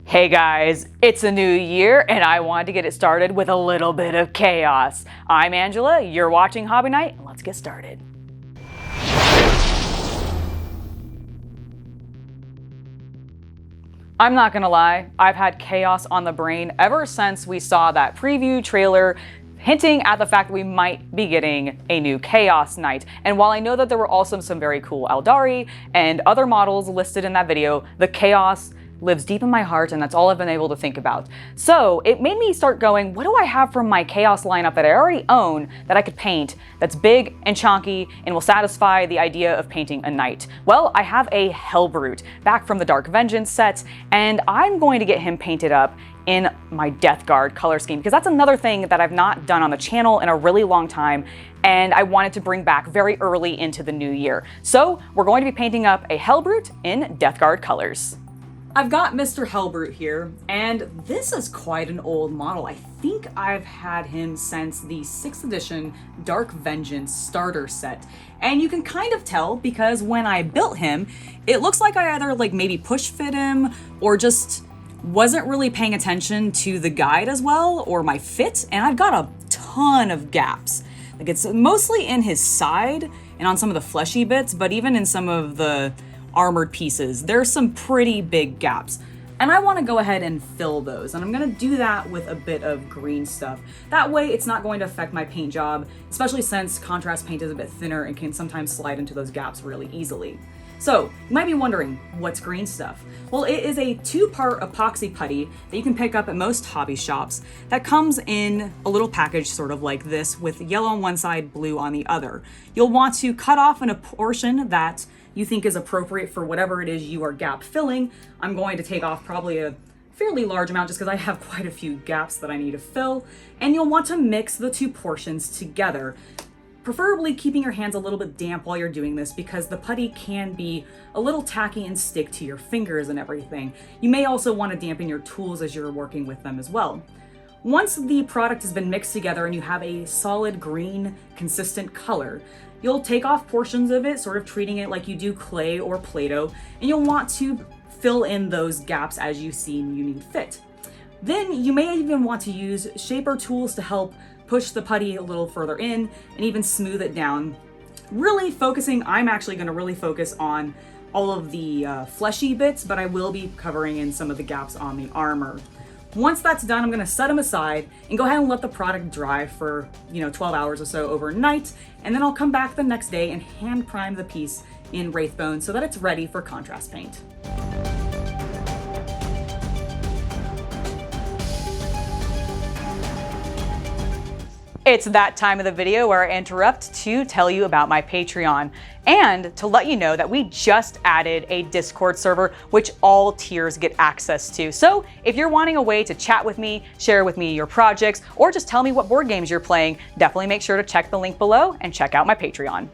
Hey guys, it's a new year and I wanted to get it started with a little bit of chaos. I'm Angela, you're watching Hobby Night, and let's get started. I'm not gonna lie, I've had chaos on the brain ever since we saw that preview trailer hinting at the fact that we might be getting a new Chaos Knight. And while I know that there were also some very cool Eldari and other models listed in that video, the chaos lives deep in my heart, and that's all I've been able to think about. So it made me start going, what do I have from my Chaos lineup that I already own that I could paint that's big and chunky and will satisfy the idea of painting a knight? Well, I have a Hellbrute back from the Dark Vengeance set, and I'm going to get him painted up in my Death Guard color scheme, because that's another thing that I've not done on the channel in a really long time, and I wanted to bring back very early into the new year. So we're going to be painting up a Hellbrute in Death Guard colors. I've got Mr. Hellbrute here, and this is quite an old model. I think I've had him since the 6th edition Dark Vengeance starter set. And you can kind of tell because when I built him, it looks like I either maybe push fit him or just wasn't really paying attention to the guide as well, or my fit, and I've got a ton of gaps. It's mostly in his side and on some of the fleshy bits, but even in some of the armored pieces, there's some pretty big gaps. And I want to go ahead and fill those, and I'm going to do that with a bit of green stuff. That way it's not going to affect my paint job, especially since contrast paint is a bit thinner and can sometimes slide into those gaps really easily. So, you might be wondering, what's green stuff? Well, it is a 2-part epoxy putty that you can pick up at most hobby shops that comes in a little package sort of like this with yellow on one side, blue on the other. You'll want to cut off a portion that you think is appropriate for whatever it is you are gap filling. I'm going to take off probably a fairly large amount just because I have quite a few gaps that I need to fill, and you'll want to mix the two portions together. Preferably keeping your hands a little bit damp while you're doing this because the putty can be a little tacky and stick to your fingers and everything. You may also want to dampen your tools as you're working with them as well. Once the product has been mixed together and you have a solid green, consistent color, you'll take off portions of it, sort of treating it like you do clay or Play-Doh, and you'll want to fill in those gaps as you see you need fit. Then you may even want to use shaper tools to help push the putty a little further in and even smooth it down. I'm actually going to really focus on all of the fleshy bits, but I will be covering in some of the gaps on the armor. Once that's done, I'm going to set them aside and go ahead and let the product dry for 12 hours or so overnight, and then I'll come back the next day and hand prime the piece in Wraithbone so that it's ready for contrast paint. It's that time of the video where I interrupt to tell you about my Patreon and to let you know that we just added a Discord server which all tiers get access to. So if you're wanting a way to chat with me, share with me your projects, or just tell me what board games you're playing, definitely make sure to check the link below and check out my Patreon.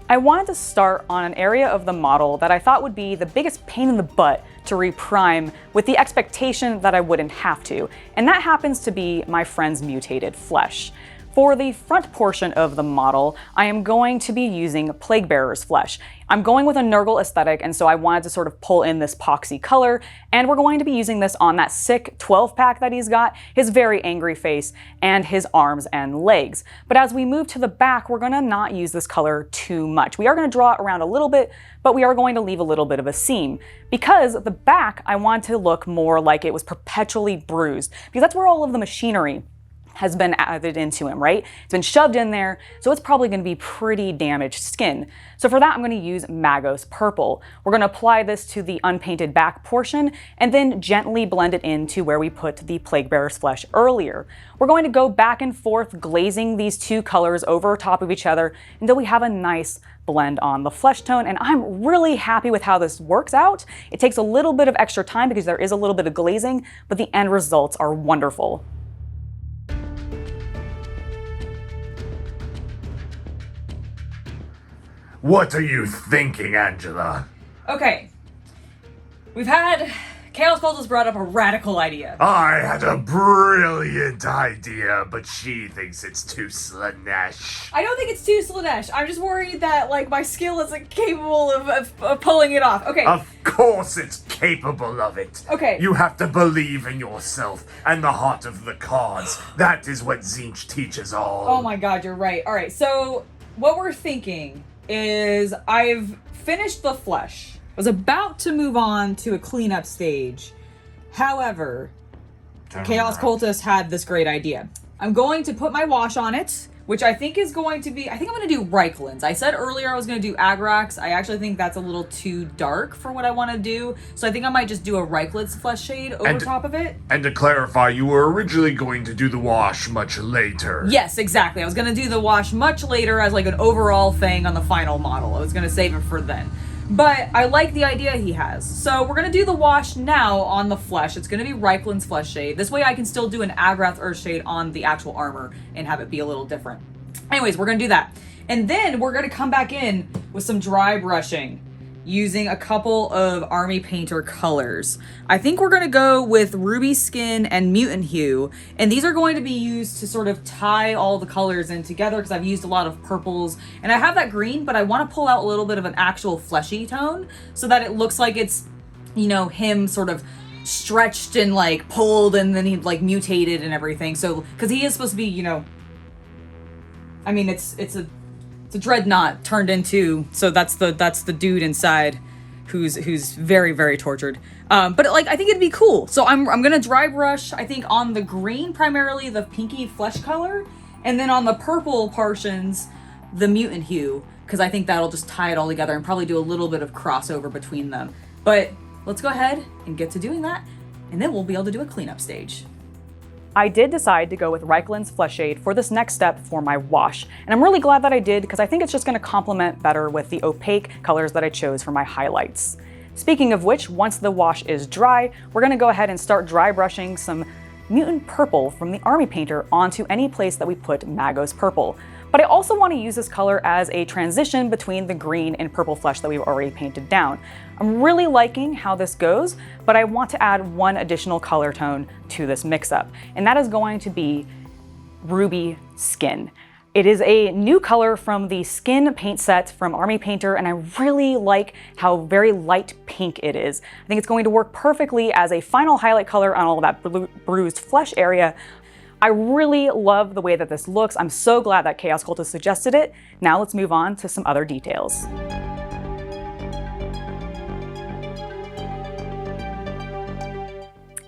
I wanted to start on an area of the model that I thought would be the biggest pain in the butt to reprime with the expectation that I wouldn't have to, and that happens to be my friend's mutated flesh. For the front portion of the model, I am going to be using Plaguebearer's flesh. I'm going with a Nurgle aesthetic, and so I wanted to sort of pull in this poxy color, and we're going to be using this on that sick 12-pack that he's got, his very angry face, and his arms and legs. But as we move to the back, we're going to not use this color too much. We are going to draw it around a little bit, but we are going to leave a little bit of a seam. Because the back, I want to look more like it was perpetually bruised, because that's where all of the machinery has been added into him, right? It's been shoved in there, so it's probably going to be pretty damaged skin. So for that, I'm going to use Magos Purple. We're going to apply this to the unpainted back portion and then gently blend it into where we put the Plaguebearer's flesh earlier. We're going to go back and forth glazing these two colors over top of each other until we have a nice blend on the flesh tone, and I'm really happy with how this works out. It takes a little bit of extra time because there is a little bit of glazing, but the end results are wonderful. What are you thinking, Angela? Okay, we've had Chaos Cultist brought up a radical idea. I had a brilliant idea, but she thinks it's too Slanesh. I don't think it's too Slanesh. I'm just worried that, like, my skill isn't capable of pulling it off. Okay. Of course it's capable of it. Okay. You have to believe in yourself and the heart of the cards. That is what Tzeentch teaches all. Oh my god, you're right. All right, so what we're thinking is I've finished the flesh. I was about to move on to a cleanup stage. However, Chaos Cultist had this great idea. I'm going to put my wash on it, which I think is going to be... I think I'm going to do Reikland's. I said earlier I was going to do Agrax. I actually think that's a little too dark for what I want to do. So I think I might just do a Reikland's flesh shade over top of it. And to clarify, you were originally going to do the wash much later. Yes, exactly. I was going to do the wash much later as like an overall thing on the final model. I was going to save it for then. But I like the idea he has. So we're going to do the wash now on the flesh. It's going to be Reikland's flesh shade. This way I can still do an Agrath Earth shade on the actual armor and have it be a little different. Anyways, we're going to do that. And then we're going to come back in with some dry brushing using a couple of Army Painter colors. I think we're going to go with Ruby Skin and Mutant Hue. And these are going to be used to sort of tie all the colors in together because I've used a lot of purples. And I have that green, but I want to pull out a little bit of an actual fleshy tone so that it looks like it's, you know, him sort of stretched and like pulled and then he like mutated and everything. So, because he is supposed to be, you know, I mean, it's a dreadnought turned into, so that's the dude inside who's very, very tortured. But like, I think it'd be cool. So I'm gonna dry brush, I think on the green, primarily the pinky flesh color, and then on the purple portions, the mutant hue, because I think that'll just tie it all together and probably do a little bit of crossover between them. But let's go ahead and get to doing that, and then we'll be able to do a cleanup stage. I did decide to go with Reikland's Flesh Shade for this next step for my wash. And I'm really glad that I did because I think it's just going to complement better with the opaque colors that I chose for my highlights. Speaking of which, once the wash is dry, we're going to go ahead and start dry brushing some Mutant Purple from the Army Painter onto any place that we put Magos Purple. But I also want to use this color as a transition between the green and purple flesh that we've already painted down. I'm really liking how this goes, but I want to add one additional color tone to this mix-up, and that is going to be Ruby Skin. It is a new color from the Skin paint set from Army Painter, and I really like how very light pink it is. I think it's going to work perfectly as a final highlight color on all that bruised flesh area. I really love the way that this looks. I'm so glad that Chaos Cultist suggested it. Now let's move on to some other details.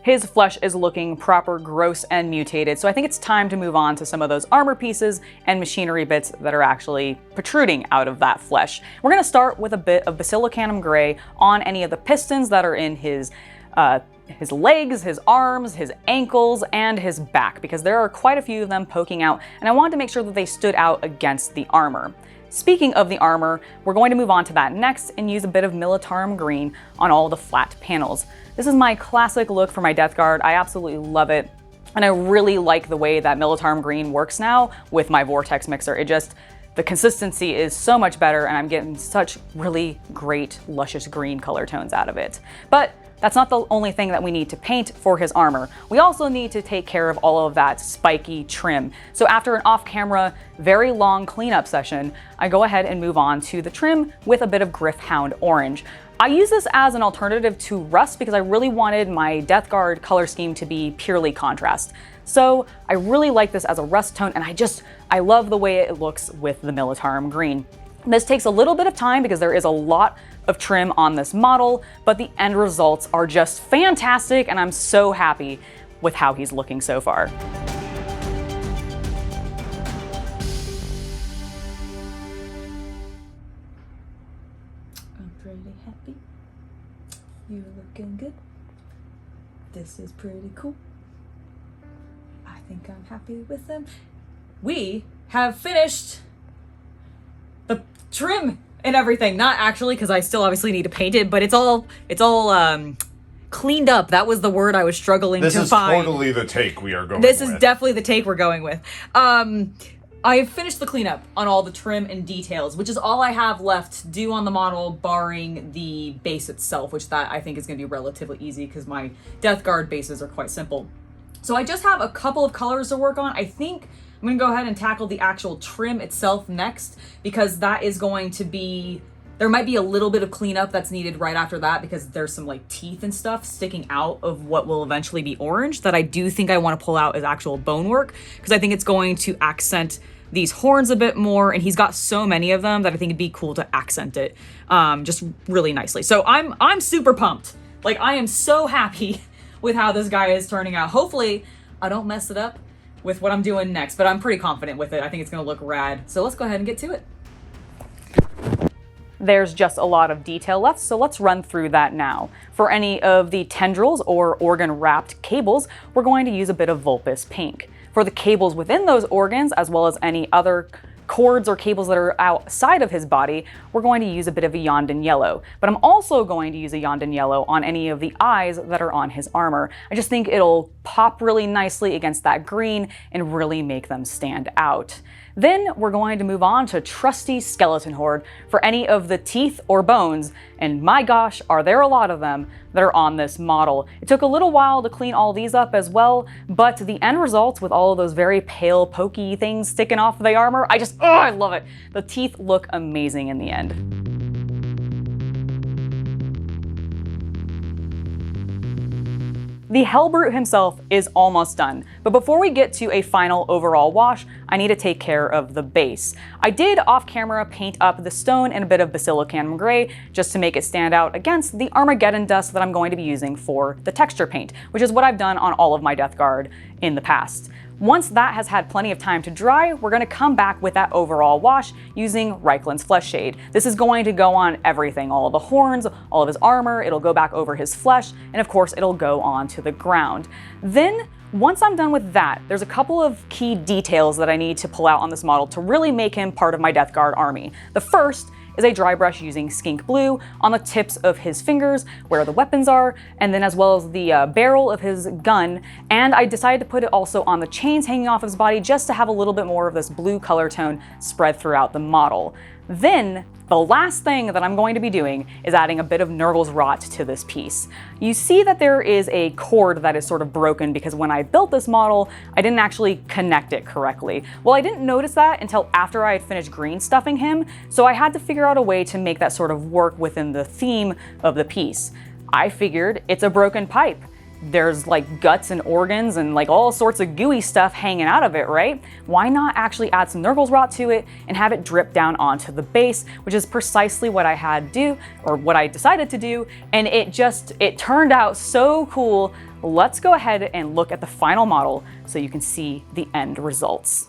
His flesh is looking proper, gross, and mutated, so I think it's time to move on to some of those armor pieces and machinery bits that are actually protruding out of that flesh. We're gonna start with a bit of Basilicanum Gray on any of the pistons that are in his legs, his arms, his ankles, and his back, because there are quite a few of them poking out, and I wanted to make sure that they stood out against the armor. Speaking of the armor, we're going to move on to that next and use a bit of Militarum Green on all the flat panels. This is my classic look for my Death Guard. I absolutely love it, and I really like the way that Militarum Green works now with my Vortex mixer. The consistency is so much better, and I'm getting such really great, luscious green color tones out of it. But that's not the only thing that we need to paint for his armor. We also need to take care of all of that spiky trim. So after an off-camera, very long cleanup session, I go ahead and move on to the trim with a bit of Gryph-hound Orange. I use this as an alternative to rust because I really wanted my Death Guard color scheme to be purely contrast. So I really like this as a rust tone, and I love the way it looks with the Militarum Green. This takes a little bit of time because there is a lot of trim on this model, but the end results are just fantastic, and I'm so happy with how he's looking so far. I'm pretty happy. You're looking good. This is pretty cool. I think I'm happy with them. We have finished the trim and everything. Not actually, because I still obviously need to paint it, but it's all cleaned up. That was the word I was struggling to find. This is totally the take we are going with. This is definitely the take we're going with. I've finished the cleanup on all the trim and details, which is all I have left to do on the model, barring the base itself, which that I think is going to be relatively easy because my Death Guard bases are quite simple. So I just have a couple of colors to work on. I think I'm going to go ahead and tackle the actual trim itself next, because that is going to be... There might be a little bit of cleanup that's needed right after that, because there's some like teeth and stuff sticking out of what will eventually be orange that I do think I want to pull out as actual bone work, because I think it's going to accent these horns a bit more, and he's got so many of them that I think it'd be cool to accent it just really nicely. So I'm super pumped. Like, I am so happy with how this guy is turning out. Hopefully I don't mess it up with what I'm doing next, but I'm pretty confident with it. I think it's gonna look rad. So let's go ahead and get to it. There's just a lot of detail left, so let's run through that now. For any of the tendrils or organ-wrapped cables, we're going to use a bit of Vulpes pink. For the cables within those organs, as well as any other cords or cables that are outside of his body, we're going to use a bit of a Yondan yellow. But I'm also going to use a Yondan yellow on any of the eyes that are on his armor. I just think it'll pop really nicely against that green and really make them stand out. Then we're going to move on to Trusty Skeleton Horde for any of the teeth or bones, and my gosh, are there a lot of them that are on this model. It took a little while to clean all these up as well, but the end result with all of those very pale, pokey things sticking off the armor, I love it. The teeth look amazing in the end. The Hellbrute himself is almost done, but before we get to a final overall wash, I need to take care of the base. I did off camera paint up the stone in a bit of Basilicum Gray just to make it stand out against the Armageddon dust that I'm going to be using for the texture paint, which is what I've done on all of my Death Guard in the past. Once that has had plenty of time to dry, we're going to come back with that overall wash using Reikland's Flesh Shade. This is going to go on everything, all of the horns, all of his armor, it'll go back over his flesh, and of course it'll go on to the ground. Then, once I'm done with that, there's a couple of key details that I need to pull out on this model to really make him part of my Death Guard army. The first is a dry brush using skink blue on the tips of his fingers where the weapons are, and then as well as the barrel of his gun, and I decided to put it also on the chains hanging off his body just to have a little bit more of this blue color tone spread throughout the model. Then, the last thing that I'm going to be doing is adding a bit of Nurgle's Rot to this piece. You see that there is a cord that is sort of broken because when I built this model, I didn't actually connect it correctly. Well, I didn't notice that until after I had finished green stuffing him, so I had to figure out a way to make that sort of work within the theme of the piece. I figured it's a broken pipe. There's like guts and organs and like all sorts of gooey stuff hanging out of it, right? Why not actually add some Nurgle's Rot to it and have it drip down onto the base, which is precisely what I had to do, or what I decided to do, and it turned out so cool. Let's go ahead and look at the final model so you can see the end results.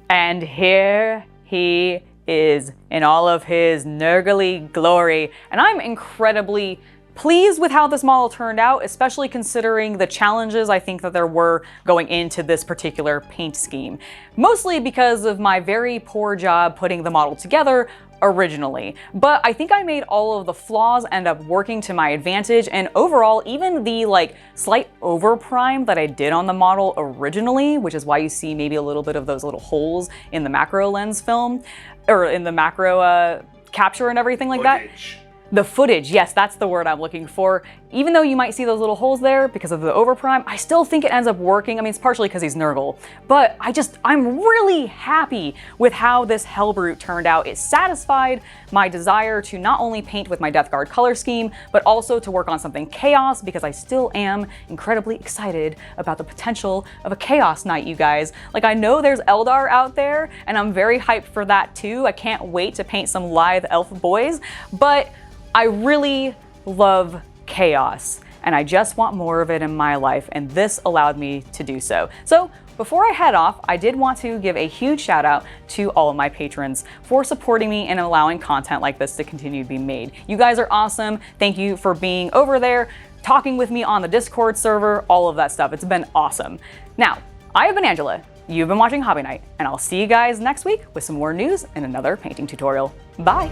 And here he is in all of his Nurgle glory, and I'm incredibly pleased with how this model turned out, especially considering the challenges I think that there were going into this particular paint scheme. Mostly because of my very poor job putting the model together originally, but I think I made all of the flaws end up working to my advantage, and overall even the like slight overprime that I did on the model originally, which is why you see maybe a little bit of those little holes in the macro lens film, or in the macro capture and everything like that. The footage, yes, that's the word I'm looking for. Even though you might see those little holes there because of the overprime, I still think it ends up working. I mean, it's partially because he's Nurgle, but I'm really happy with how this Hellbrute turned out. It satisfied my desire to not only paint with my Death Guard color scheme, but also to work on something Chaos, because I still am incredibly excited about the potential of a Chaos Knight, you guys. Like, I know there's Eldar out there, and I'm very hyped for that too. I can't wait to paint some lithe elf boys, but I really love chaos, and I just want more of it in my life, and this allowed me to do so. So before I head off, I did want to give a huge shout out to all of my patrons for supporting me and allowing content like this to continue to be made. You guys are awesome. Thank you for being over there, talking with me on the Discord server, all of that stuff. It's been awesome. Now, I have been Angela. You've been watching Hobby Night, and I'll see you guys next week with some more news and another painting tutorial. Bye.